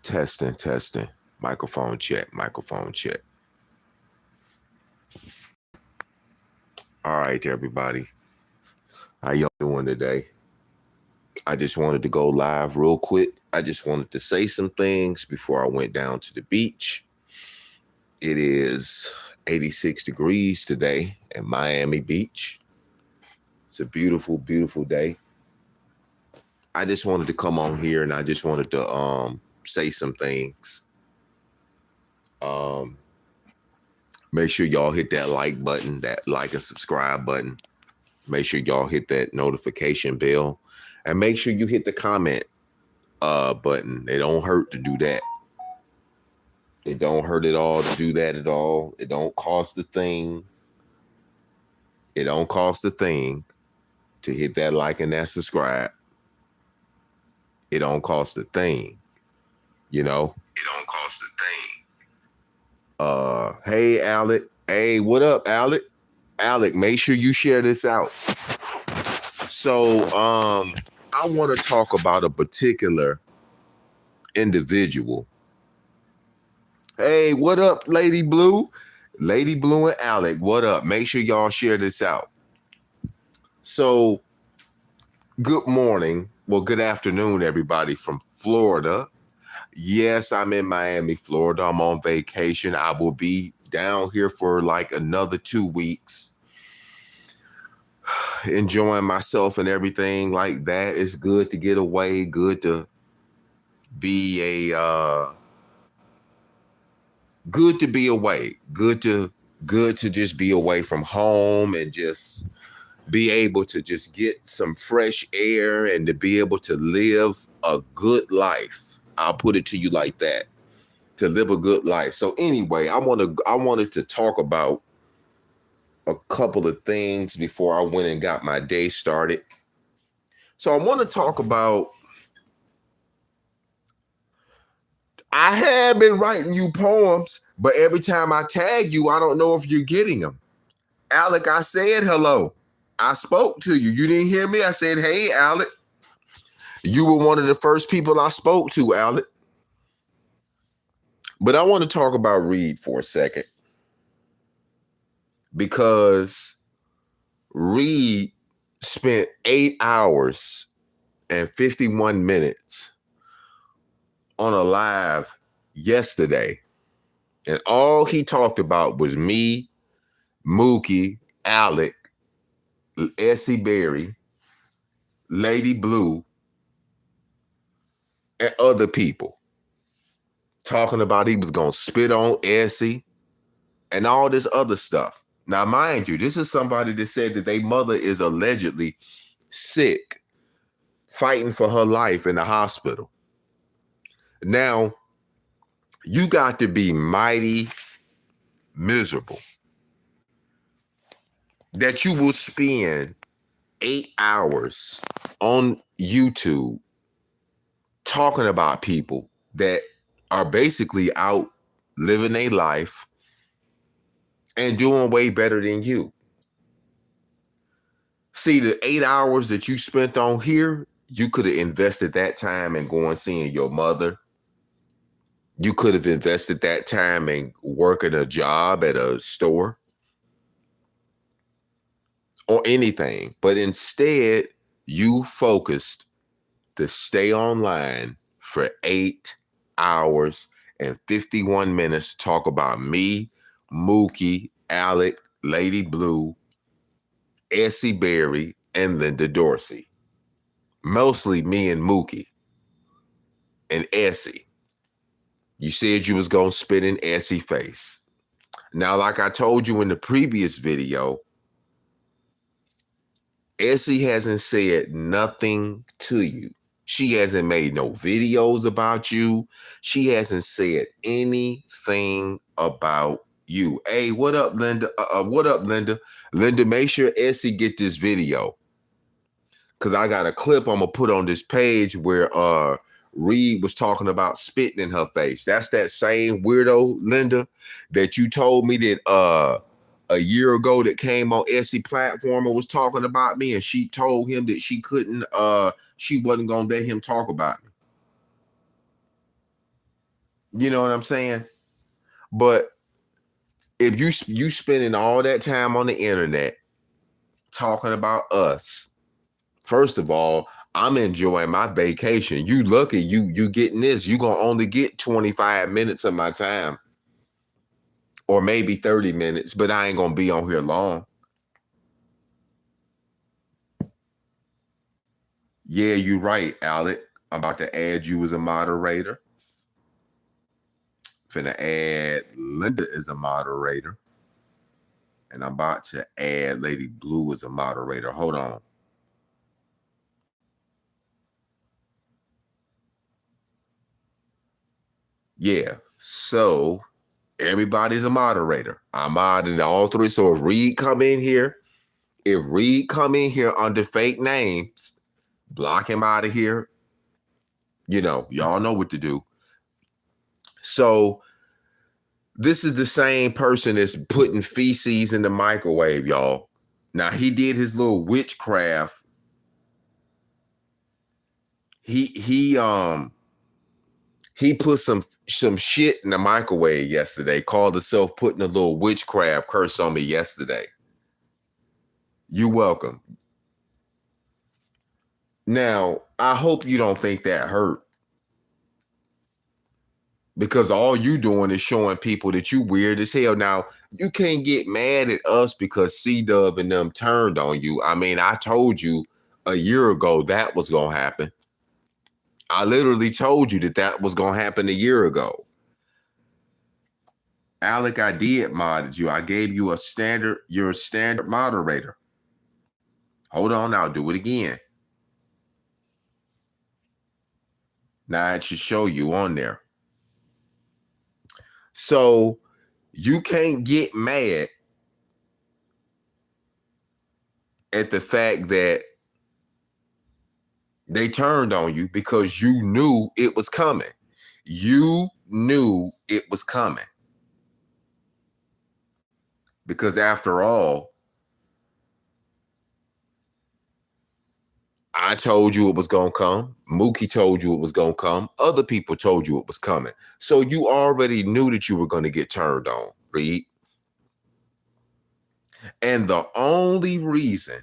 Testing, testing. Microphone check, microphone check. All right, everybody. How y'all doing today? I just wanted to go live real quick. I just wanted to say some things before I went down to the beach. It is 86 degrees today at Miami Beach. It's a beautiful, beautiful day. I just wanted to come on here and I just wanted to say some things. Make sure y'all hit that like button, that like and subscribe button. Make sure y'all hit that notification bell. And make sure you hit the comment button. It don't hurt to do that. It don't hurt at all to do that at all. It don't cost a thing. It don't cost a thing to hit that like and that subscribe. It don't cost a thing. You know? It don't cost a thing. Hey, Alec. Hey, what up, Alec? Alec, make sure you share this out. So, I want to talk about a particular individual. Hey, what up, Lady Blue? Lady Blue and Alec, what up? Make sure y'all share this out. So, good morning. Well, good afternoon, everybody from Florida. Yes, I'm in Miami, Florida. I'm on vacation. I will be down here for like another 2 weeks. Enjoying myself and everything like that. It's good to get away, good to be good to be away, good to just be away from home and just be able to just get some fresh air and to be able to live a good life. I'll put it to you like that, to live a good life. So anyway, I wanted to talk about a couple of things before I went and got my day started. So I want to talk about, I have been writing you poems, but every time I tag you, I don't know if you're getting them. Alec, I said hello. I spoke to you. You didn't hear me? I said, hey, Alec. You were one of the first people I spoke to, Alec. But I want to talk about Reed for a second. Because Reed spent 8 hours and 51 minutes on a live yesterday. And all he talked about was me, Mookie, Alec, Essie Berry, Lady Blue, and other people. Talking about he was going to spit on Essie and all this other stuff. Now, mind you, this is somebody that said that their mother is allegedly sick, fighting for her life in the hospital. Now, you got to be mighty miserable that you will spend 8 hours on YouTube talking about people that are basically out living their life and doing way better than you. See, the 8 hours that you spent on here, you could have invested that time in going seeing your mother. You could have invested that time in working a job at a store or anything. But instead, you focused to stay online for 8 hours and 51 minutes to talk about me, Mookie, Alec, Lady Blue, Essie Berry, and Linda Dorsey. Mostly me and Mookie and Essie. You said you was going to spit in Essie's face. Now, like I told you in the previous video, Essie hasn't said nothing to you. She hasn't made no videos about you. She hasn't said anything about you. Hey, what up, Linda? What up, Linda? Linda, make sure Essie get this video. Because I got a clip I'm going to put on this page where Reed was talking about spitting in her face. That's that same weirdo, Linda, that you told me that a year ago that came on Essie platform and was talking about me, and she told him that she couldn't, she wasn't going to let him talk about me. You know what I'm saying? But if you spending all that time on the internet talking about us, first of all, I'm enjoying my vacation. You lucky you getting this. You gonna only get 25 minutes of my time, or maybe 30 minutes, but I ain't gonna be on here long. Yeah, you're right, Alec. I'm about to add you as a moderator. Finna add Linda as a moderator. And I'm about to add Lady Blue as a moderator. Hold on. Yeah. So everybody's a moderator. I modded all three. So if Reed come in here, under fake names, block him out of here. You know, y'all know what to do. So this is the same person that's putting feces in the microwave, y'all. Now he did his little witchcraft. He put some shit in the microwave yesterday. Called himself putting a little witchcraft curse on me yesterday. You're welcome. Now, I hope you don't think that hurt. Because all you doing is showing people that you weird as hell. Now, you can't get mad at us because C-Dub and them turned on you. I mean, I told you a year ago that was going to happen. I literally told you that was going to happen a year ago. Alec, I did modded you. I gave you you're a standard moderator. Hold on, I'll do it again. Now it should show you on there. So you can't get mad at the fact that they turned on you because you knew it was coming. You knew it was coming. Because after all, I told you it was going to come. Mookie told you it was going to come. Other people told you it was coming. So you already knew that you were going to get turned on, Reed. And the only reason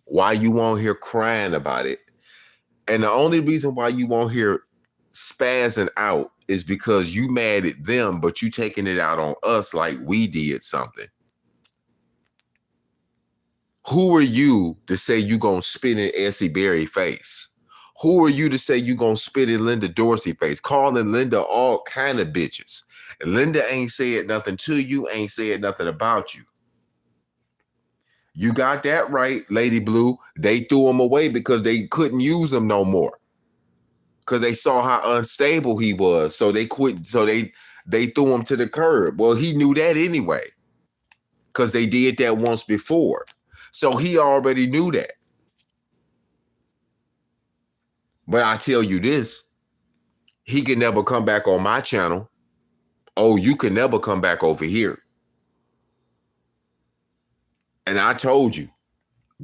why you won't hear crying about it, and the only reason why you won't hear spazzing out is because you mad at them, but you taking it out on us like we did something. Who are you to say you gonna spit in Essie Berry face? Who are you to say you gonna spit in Linda Dorsey face? Calling Linda all kind of bitches. And Linda ain't said nothing to you, ain't said nothing about you. You got that right, Lady Blue. They threw him away because they couldn't use him no more. Because they saw how unstable he was. So they quit. So they threw him to the curb. Well, he knew that anyway. Because they did that once before. So he already knew that. But I tell you this, he can never come back on my channel. Oh, you can never come back over here. And I told you,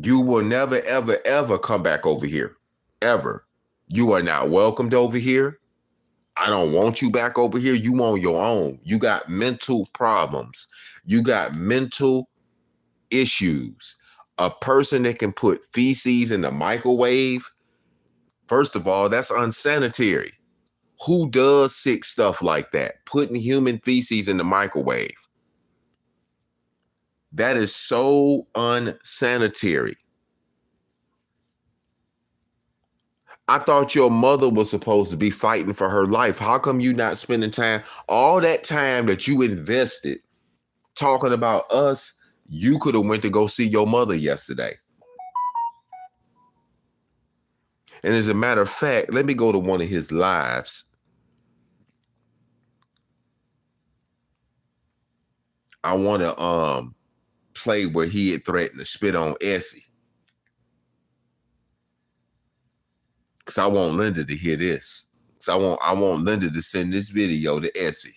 you will never, ever, ever come back over here. Ever. You are not welcomed over here. I don't want you back over here. You on your own. You got mental problems. You got mental issues. A person that can put feces in the microwave, first of all, that's unsanitary. Who does sick stuff like that? Putting human feces in the microwave. That is so unsanitary. I thought your mother was supposed to be fighting for her life. How come you not spending time? All that time that you invested talking about us, you could have went to go see your mother yesterday. And as a matter of fact, let me go to one of his lives. I want to play where he had threatened to spit on Essie. Because I want Linda to hear this. Because I want Linda to send this video to Essie.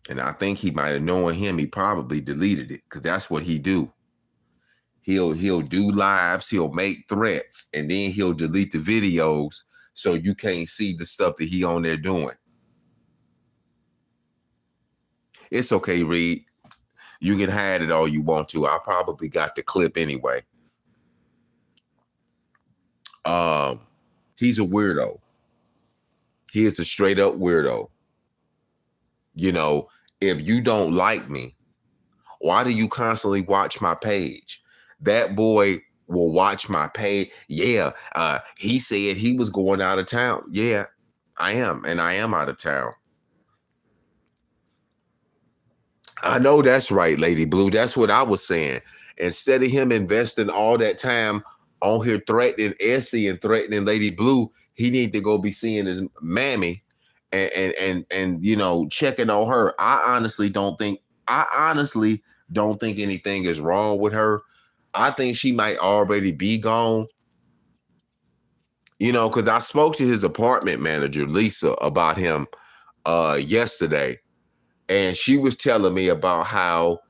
And I think he might have known him. He probably deleted it because that's what he do. He'll do lives, he'll make threats, and then he'll delete the videos so you can't see the stuff that he on there doing. It's okay, Reed. You can hide it all you want to. I probably got the clip anyway. He's a weirdo. He is a straight up weirdo. You know, if you don't like me, why do you constantly watch my page? That boy will watch my page. Yeah, he said he was going out of town. Yeah, I am, and I am out of town. I know that's right, Lady Blue. That's what I was saying. Instead of him investing all that time on here threatening Essie and threatening Lady Blue, he need to go be seeing his mammy and you know, checking on her. I honestly don't think anything is wrong with her. I think she might already be gone. You know, because I spoke to his apartment manager, Lisa, about him yesterday. And she was telling me about how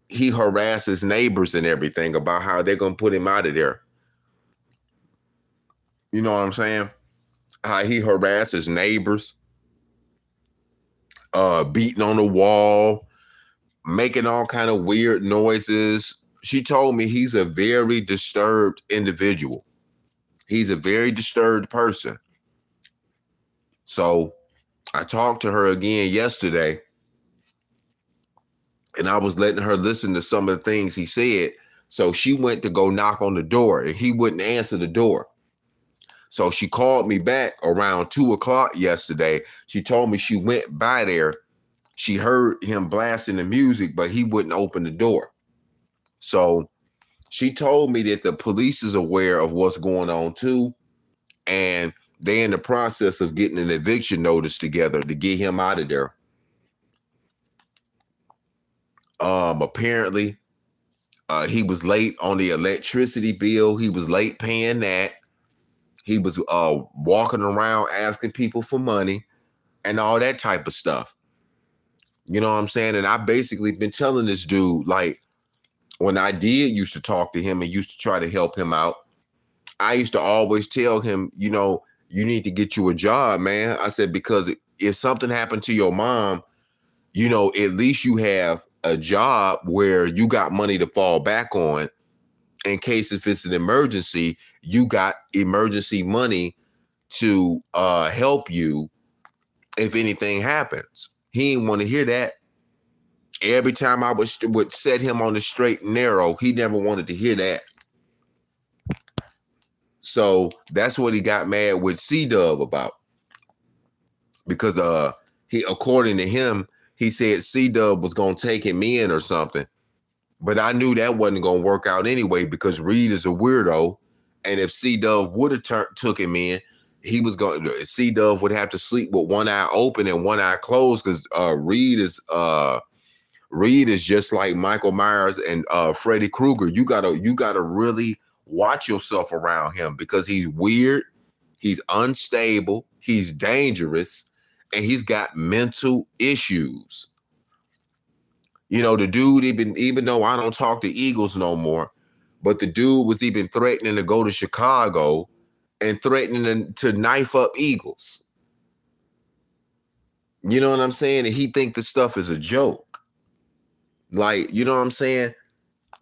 he harasses neighbors and everything, about how they're going to put him out of there. You know what I'm saying? How he harasses neighbors, beating on the wall, making all kind of weird noises. She told me he's a very disturbed individual. He's a very disturbed person. So I talked to her again yesterday, and I was letting her listen to some of the things he said. So she went to go knock on the door, and he wouldn't answer the door. So she called me back around 2:00 yesterday. She told me she went by there. She heard him blasting the music, but he wouldn't open the door. So she told me that the police is aware of what's going on too. And they're in the process of getting an eviction notice together to get him out of there. Apparently, he was late on the electricity bill. He was late paying that. He was walking around asking people for money and all that type of stuff. You know what I'm saying? And I basically been telling this dude, like, when I did used to talk to him and used to try to help him out, I used to always tell him, you know, you need to get you a job, man. I said, because if something happened to your mom, you know, at least you have a job where you got money to fall back on in case if it's an emergency, you got emergency money to help you if anything happens. He didn't want to hear that. Every time I would set him on the straight and narrow, he never wanted to hear that. So that's what he got mad with C-Dub about. Because according to him, he said C-Dub was gonna take him in or something. But I knew that wasn't gonna work out anyway, because Reed is a weirdo. And if C-Dub would have took him in, C-Dub would have to sleep with one eye open and one eye closed, because Reed is just like Michael Myers and Freddy Krueger. You gotta really watch yourself around him, because he's weird, he's unstable, he's dangerous, and he's got mental issues. You know, the dude, even though I don't talk to Eagles no more, but the dude was even threatening to go to Chicago and threatening to knife up Eagles. You know what I'm saying? And he think the stuff is a joke. Like, you know what I'm saying?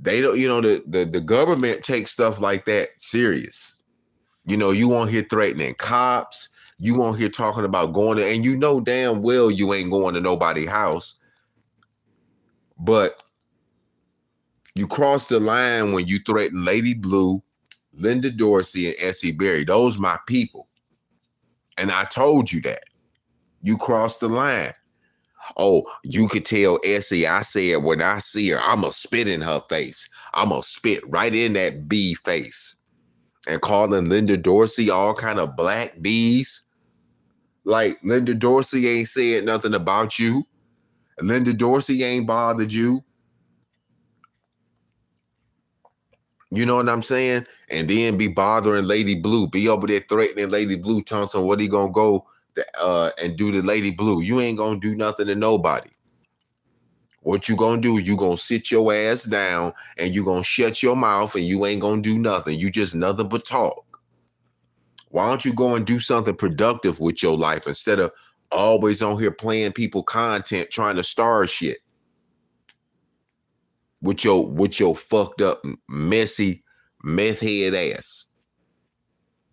They don't, you know, the government takes stuff like that serious. You know, you won't hear threatening cops. You won't hear talking about going to, and you know damn well you ain't going to nobody's house. But you cross the line when you threaten Lady Blue, Linda Dorsey, and Essie Berry. Those my people. And I told you that. You crossed the line. Oh, you could tell Essie, I said when I see her, I'm going to spit in her face. I'm going to spit right in that bee face. And calling Linda Dorsey all kind of black bees. Like, Linda Dorsey ain't said nothing about you. Linda Dorsey ain't bothered you. You know what I'm saying? And then be bothering Lady Blue. Be over there threatening Lady Blue, Thompson. What he gonna go and do the Lady Blue. You ain't gonna do nothing to nobody. What you gonna do? You gonna sit your ass down and you gonna shut your mouth and you ain't gonna do nothing. You just nothing but talk. Why don't you go and do something productive with your life instead of always on here playing people content, trying to start shit with your fucked up, messy, meth head ass.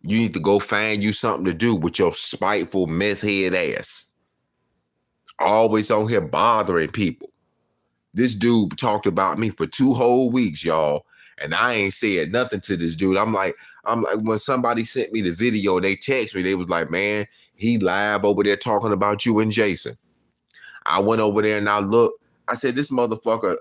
You need to go find you something to do with your spiteful meth head ass. Always on here bothering people. This dude talked about me for 2 whole weeks, y'all, and I ain't said nothing to this dude. I'm like, when somebody sent me the video, they text me, they was like, man, he live over there talking about you and Jason. I went over there and I looked. I said, this motherfucker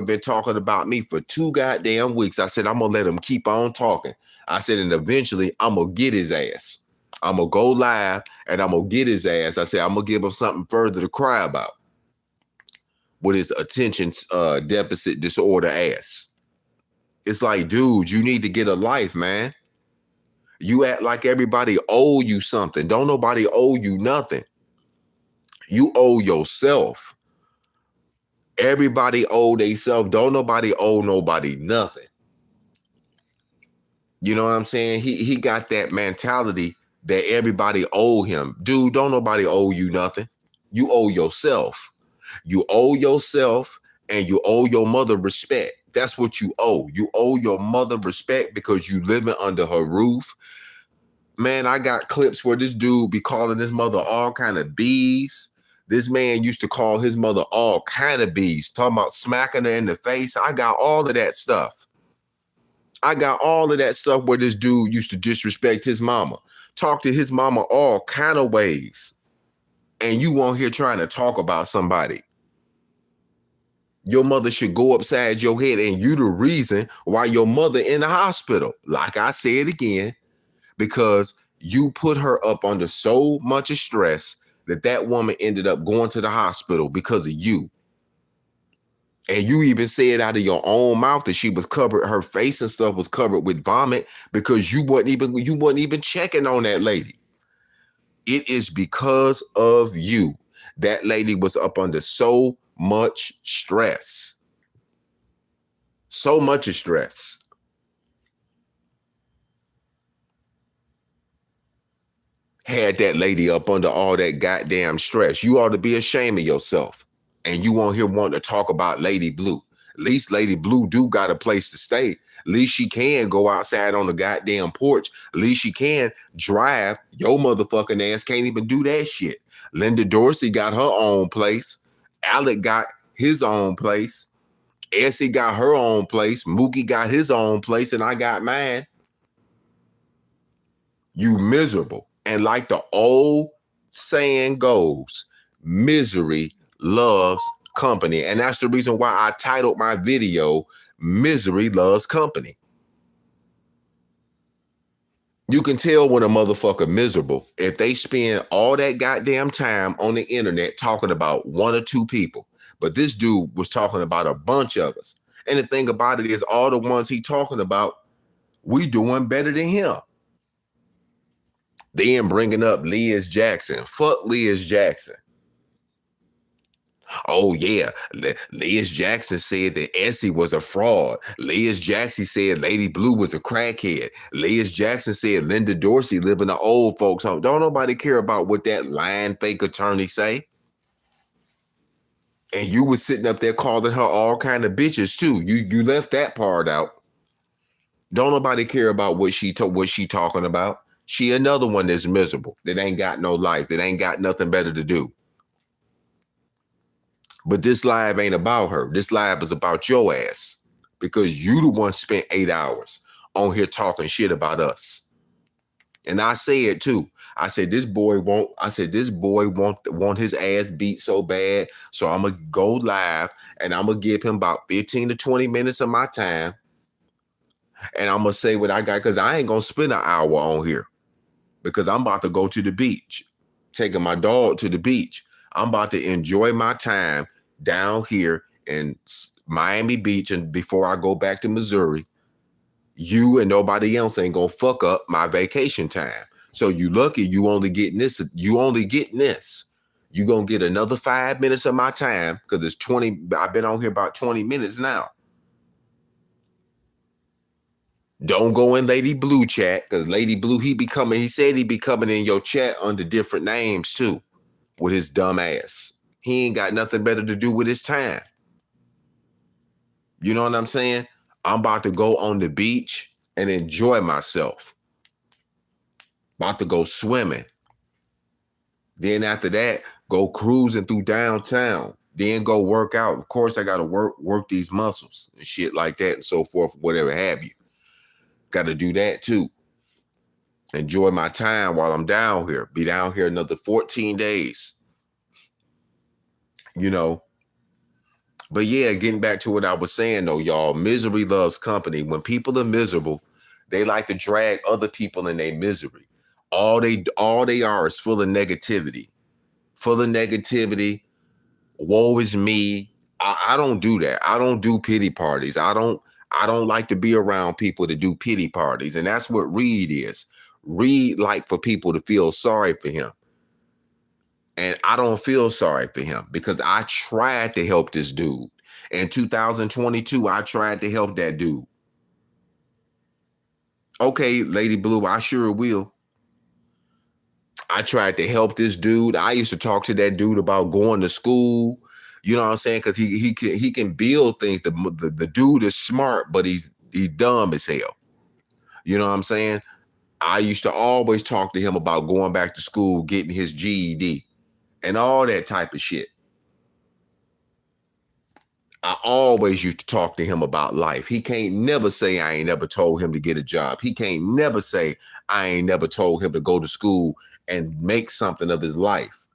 been talking about me for 2 goddamn weeks. I said, I'm gonna let him keep on talking. I said, and eventually I'm gonna get his ass. I'm gonna go live and I'm gonna get his ass. I said, I'm gonna give him something further to cry about with his attention deficit disorder ass. It's like, dude, you need to get a life, man. You act like everybody owe you something. Don't nobody owe you nothing. You owe yourself. Everybody owe themselves. Don't nobody owe nobody nothing. You know what I'm saying? He got that mentality that everybody owe him. Dude, don't nobody owe you nothing. You owe yourself. You owe yourself and you owe your mother respect. That's what you owe. You owe your mother respect because you living under her roof. Man, I got clips where this dude be calling his mother all kind of bees. This man used to call his mother all kind of bees, talking about smacking her in the face. I got all of that stuff. I got all of that stuff where this dude used to disrespect his mama, talk to his mama all kind of ways. And you on here trying to talk about somebody. Your mother should go upside your head, and you the reason why your mother in the hospital. Like I said again, because you put her up under so much stress that woman ended up going to the hospital because of you. And you even said out of your own mouth that she was covered, her face and stuff was covered with vomit because you wasn't even checking on that lady. It is because of you. That lady was up under so much stress. So much stress. Had that lady up under all that goddamn stress. You ought to be ashamed of yourself. And you on here wanting to talk about Lady Blue. At least Lady Blue do got a place to stay. At least she can go outside on the goddamn porch. At least she can drive. Your motherfucking ass can't even do that shit. Linda Dorsey got her own place. Alec got his own place. Essie got her own place. Mookie got his own place. And I got mine. You miserable. And like the old saying goes, misery loves company. And that's the reason why I titled my video, Misery Loves Company. You can tell when a motherfucker miserable if they spend all that goddamn time on the internet talking about 1 or 2 people. But this dude was talking about a bunch of us. And the thing about it is all the ones he talking about, we doing better than him. Then bringing up Liz Jackson. Fuck Liz Jackson. Oh, yeah. Liz Jackson said that Essie was a fraud. Liz Jackson said Lady Blue was a crackhead. Liz Jackson said Linda Dorsey lived in an old folks' home. Don't nobody care about what that lying fake attorney say. And you was sitting up there calling her all kind of bitches, too. You left that part out. Don't nobody care about what she talking about. She another one that's miserable, that ain't got no life, that ain't got nothing better to do. But this live ain't about her. This live is about your ass because you the one spent 8 hours on here talking shit about us. And I say it too. I said, this boy want his ass beat so bad. So I'm going to go live and I'm going to give him about 15 to 20 minutes of my time. And I'm going to say what I got because I ain't going to spend an hour on here because I'm about to go to the beach, taking my dog to the beach. I'm about to enjoy my time down here in Miami Beach, and before I go back to Missouri, you and nobody else ain't gonna fuck up my vacation time. So you lucky you only getting this. You only getting this. You gonna get another 5 minutes of my time because it's 20. I've been on here about 20 minutes now. Don't go in Lady Blue chat because Lady Blue, he said he be coming in your chat under different names too with his dumb ass. He ain't got nothing better to do with his time. You know what I'm saying? I'm about to go on the beach and enjoy myself. About to go swimming. Then after that, go cruising through downtown. Then go work out. Of course, I gotta work these muscles and shit like that and so forth, whatever have you. Gotta do that too. Enjoy my time while I'm down here. Be down here another 14 days. You know. But yeah, getting back to what I was saying though, y'all, misery loves company. When people are miserable, they like to drag other people in their misery. All they are is full of negativity. Full of negativity. Woe is me. I don't do that. I don't do pity parties. I don't like to be around people to do pity parties. And that's what Reed is. Reed like for people to feel sorry for him. And I don't feel sorry for him because I tried to help this dude. In 2022, I tried to help that dude. Okay, Lady Blue, I sure will. I tried to help this dude. I used to talk to that dude about going to school. You know what I'm saying? Because he can build things. The dude is smart, but he's dumb as hell. You know what I'm saying? I used to always talk to him about going back to school, getting his GED, and all that type of shit. I always used to talk to him about life. He can't never say I ain't never told him to get a job. He can't never say I ain't never told him to go to school and make something of his life.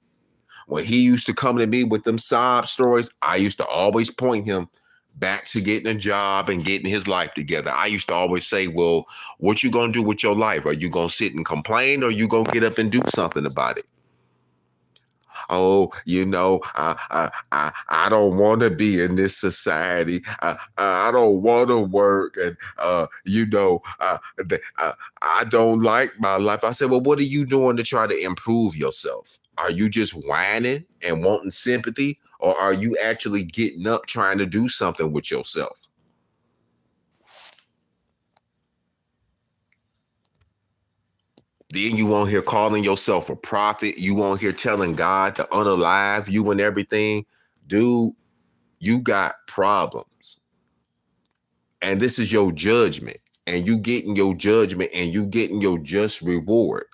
When he used to come to me with them sob stories, I used to always point him back to getting a job and getting his life together. I used to always say, well, what you going to do with your life? Are you going to sit and complain or are you going to get up and do something about it? Oh, you know, I don't want to be in this society. I don't want to work, and you know, I don't like my life. I said, well, what are you doing to try to improve yourself? Are you just whining and wanting sympathy, or are you actually getting up trying to do something with yourself? Then you won't hear calling yourself a prophet. You won't hear telling God to unalive you and everything. Dude, you got problems. And this is your judgment. And you getting your judgment and you getting your just reward.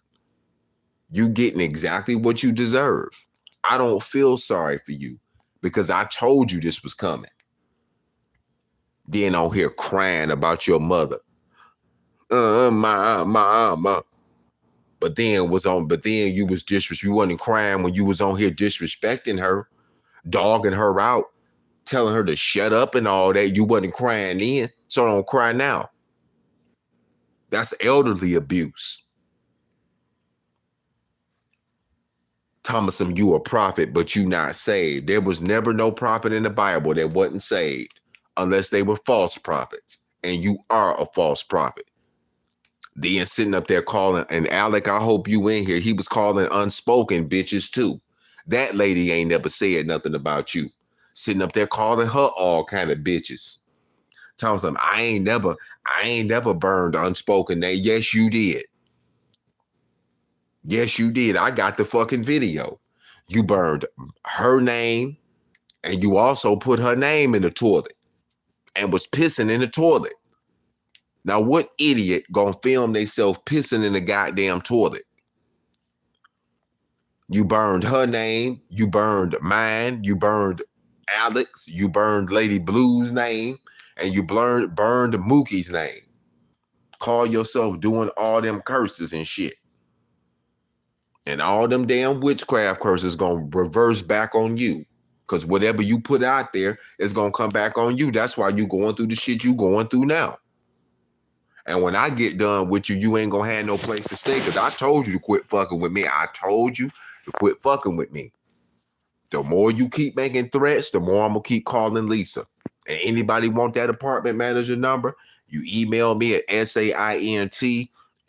You getting exactly what you deserve. I don't feel sorry for you because I told you this was coming. Then on here crying about your mother. My. But then you was you wasn't crying when you was on here disrespecting her, dogging her out, telling her to shut up and all that. You wasn't crying then, so don't cry now. That's elderly abuse. Thomason, you a prophet, but you not saved. There was never no prophet in the Bible that wasn't saved unless they were false prophets. And you are a false prophet. Then sitting up there calling, and Alec, I hope you in here. He was calling unspoken bitches too. That lady ain't never said nothing about you. Sitting up there calling her all kind of bitches. Thompson, I ain't never burned unspoken name. Yes, you did. Yes, you did. I got the fucking video. You burned her name, and you also put her name in the toilet and was pissing in the toilet. Now, what idiot gonna film themselves pissing in the goddamn toilet? You burned her name, you burned mine, you burned Alex, you burned Lady Blue's name, and you burned Mookie's name. Call yourself doing all them curses and shit. And all them damn witchcraft curses gonna reverse back on you. Because whatever you put out there is gonna come back on you. That's why you going through the shit you going through now. And when I get done with you, you ain't gonna have no place to stay because I told you to quit fucking with me. I told you to quit fucking with me. The more you keep making threats, the more I'm gonna keep calling Lisa. And anybody want that apartment manager number, you email me at saint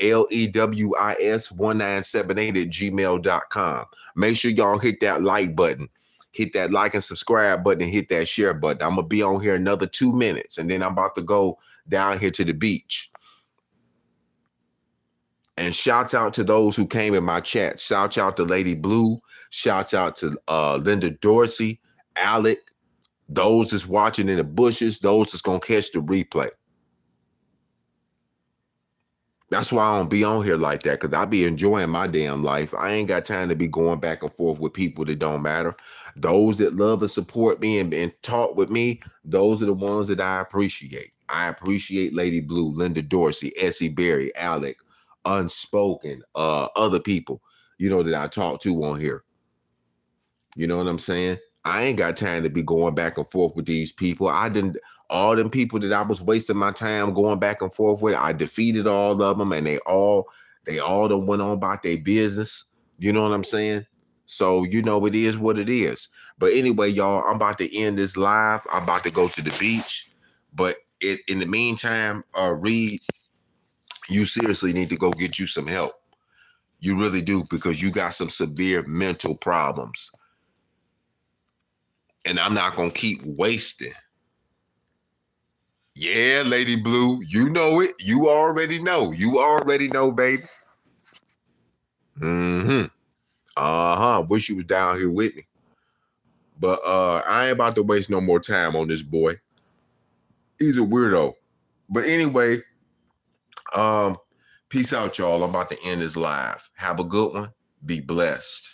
LEWIS1978 at gmail.com. Make sure y'all hit that like button. Hit that like and subscribe button and hit that share button. I'm going to be on here another 2 minutes, and then I'm about to go down here to the beach. And shouts out to those who came in my chat. Shout out to Lady Blue. Shouts out to Linda Dorsey, Alec, those that's watching in the bushes, those that's going to catch the replay. That's why I don't be on here like that, because I be enjoying my damn life. I ain't got time to be going back and forth with people that don't matter. Those that love and support me and talk with me, those are the ones that I appreciate. I appreciate Lady Blue, Linda Dorsey, Essie Berry, Alec, Unspoken, other people, that I talk to on here. You know what I'm saying? I ain't got time to be going back and forth with these people. All them people that I was wasting my time going back and forth with, I defeated all of them, and they all done went on about their business. You know what I'm saying? So, it is what it is. But anyway, y'all, I'm about to end this live. I'm about to go to the beach. But in the meantime, Reed, you seriously need to go get you some help. You really do, because you got some severe mental problems. And I'm not going to keep wasting. Yeah, Lady Blue, you know it. You already know. You already know, baby. Wish you was down here with me. But I ain't about to waste no more time on this boy. He's a weirdo. But anyway, peace out, y'all. I'm about to end this live. Have a good one. Be blessed.